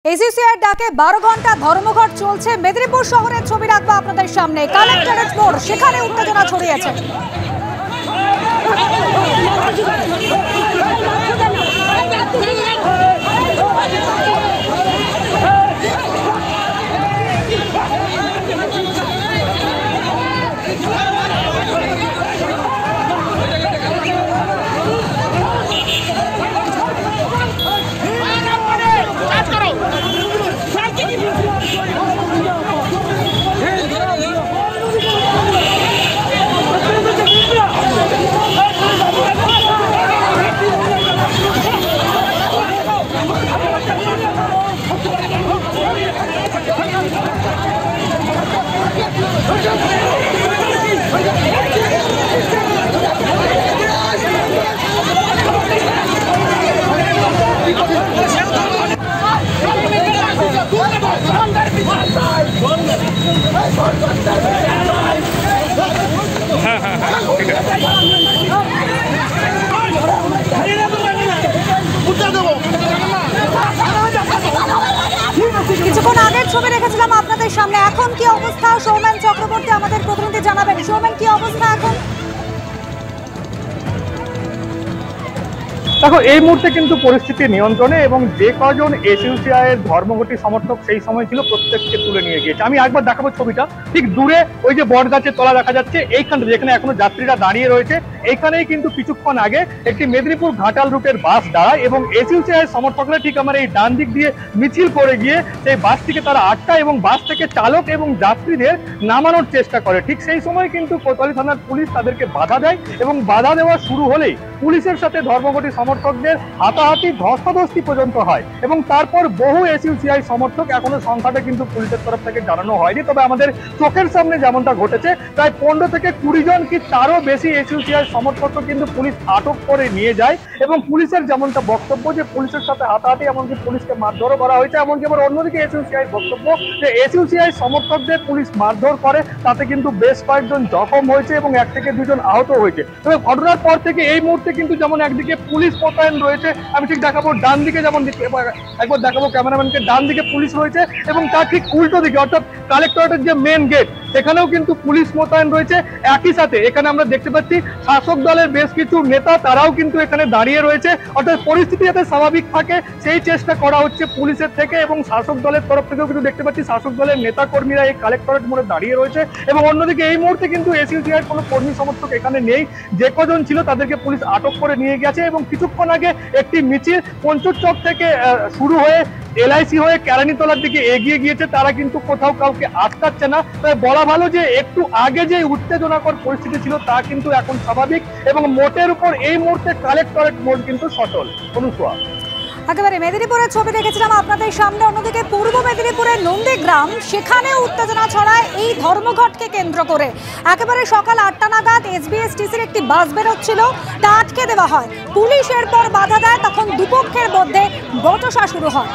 এসইউসিআই ডাকে 12 ঘন্টা ধর্মঘট চলছে। মেদিনীপুর শহরের ছবি রাখবো আপনাদের সামনে। কালেক্টরেট মোড়, সেখানে উত্তেজনা ছড়িয়েছে। কিছুক্ষণ আগের ছবি রেখেছিলাম আপনাদের সামনে। এখন কি অবস্থা? সৌমেন চক্রবর্তী আমাদের প্রতিনিধি জানাবেন। সৌমেন, কি অবস্থা এখন? দেখো, এই মুহূর্তে কিন্তু পরিস্থিতি নিয়ন্ত্রণে এবং যে কজন এসইউসিআই এর ধর্মঘটি সমর্থক সেই সময় ছিল প্রত্যেককে তুলে নিয়ে গিয়েছে। আমি একবার দেখাবো ছবিটা। ঠিক দূরে ওই যে বট গাছের তলা দেখা যাচ্ছে, এইখানটা যেখানে এখনো যাত্রীরা দাঁড়িয়ে রয়েছে, এইখানেই কিন্তু কিছুক্ষণ আগে একটি মেদিনীপুর ঘাটাল রুটের বাস দাঁড়ায় এবং এসইউসিআই সমর্থকরা ঠিক আমার এই ডান দিক দিয়ে মিছিল করে গিয়ে সেই বাসটিকে তারা আটকায় এবং বাস থেকে চালক এবং যাত্রীদের নামানোর চেষ্টা করে। ঠিক সেই সময় কিন্তু কোতোয়ালি থানার পুলিশ তাদেরকে বাধা দেয় এবং বাধা দেওয়া শুরু হলেই পুলিশের সাথে ধর্মঘটি সমর্থকদের হাতাহাতি ধস্তাধস্তি পর্যন্ত হয় এবং তারপর বহু এসইউসিআই সমর্থক, এখনো সংখ্যাটা কিন্তু পুলিশের তরফ থেকে জানানো হয়নি, তবে আমাদের চোখের সামনে যেমনটা ঘটেছে প্রায় 15 থেকে 20 জন কি তারও বেশি এসইউসিআই সমর্থক কিন্তু পুলিশ আটক করে নিয়ে যায় এবং পুলিশের যেমনটা বক্তব্য যে পুলিশের সাথে হাতাহাতি, এমনকি পুলিশকে মারধরও করা হয়েছে। এমনকি আবার অন্যদিকে এসইউসিআই বক্তব্য যে এসইউসিআই সমর্থকদের পুলিশ মারধর করে, তাতে কিন্তু বেশ কয়েকজন জখম হয়েছে এবং 1 থেকে 2 জন আহত হয়েছে। তবে ঘটনার পর থেকে এই মুহূর্তে কিন্তু যেমন একদিকে পুলিশ মোতায়েন রয়েছে, আমি ঠিক দেখাবো ডান দিকে, যেমন একবার দেখাবো ক্যামেরাম্যানকে, ডান দিকে পুলিশ রয়েছে এবং তার ঠিক উল্টো দিকে অর্থাৎ কালেক্টরেটের যে মেন গেট, সেখানেও কিন্তু পুলিশ মোতায়েন রয়েছে। একই সাথে এখানে আমরা দেখতে পাচ্ছি শাসক দলের বেশ কিছু নেতা, তারাও কিন্তু এখানে দাঁড়িয়ে রয়েছে। অর্থাৎ পরিস্থিতি যাতে স্বাভাবিক থাকে সেই চেষ্টা করা হচ্ছে পুলিশের থেকে এবং শাসক দলের তরফ থেকেও কিন্তু দেখতে পাচ্ছি শাসক দলের নেতা কর্মীরা এই কালেক্টরেট মোড়ে দাঁড়িয়ে রয়েছে এবং অন্যদিকে এই মুহূর্তে কিন্তু এসইউসিআই কোনো কর্মী সমর্থক এখানে নেই। যে কজন ছিল তাদেরকে পুলিশ আটক করে নিয়ে গেছে এবং কিছুক্ষণ আগে একটি মিছিল পঞ্চুর চক থেকে শুরু হয়ে এলআইসি হয়ে কেরানীতলার দিকে এগিয়ে গিয়েছে। তারা কিন্তু কোথাও কাউকে আটকাচ্ছে না। তাই বলা ভালো যে একটু আগে যে উত্তেজনাকর পরিস্থিতি ছিল তা কিন্তু এখন স্বাভাবিক এবং মোটের উপর এই মুহূর্তে কালেক্টরেট মোড় কিন্তু সচল। অনুসোয়া, একেবারে মেদিনীপুরের ছবি দেখেছিলাম আপনাদের সামনে। অন্যদিকে পূর্ব মেদিনীপুরের নন্দীগ্রাম, সেখানে উত্তেজনা ছড়ায় এই ধর্মঘটকে কেন্দ্র করে। একেবারে সকাল 8টা নাগাদ এসবিএসটিসির একটি বাস বেরোচ্ছিল, তা আটকে দেওয়া হয়। পুলিশ এরপর বাধা দেয়, তখন দুপক্ষের মধ্যে বচসা শুরু হয়।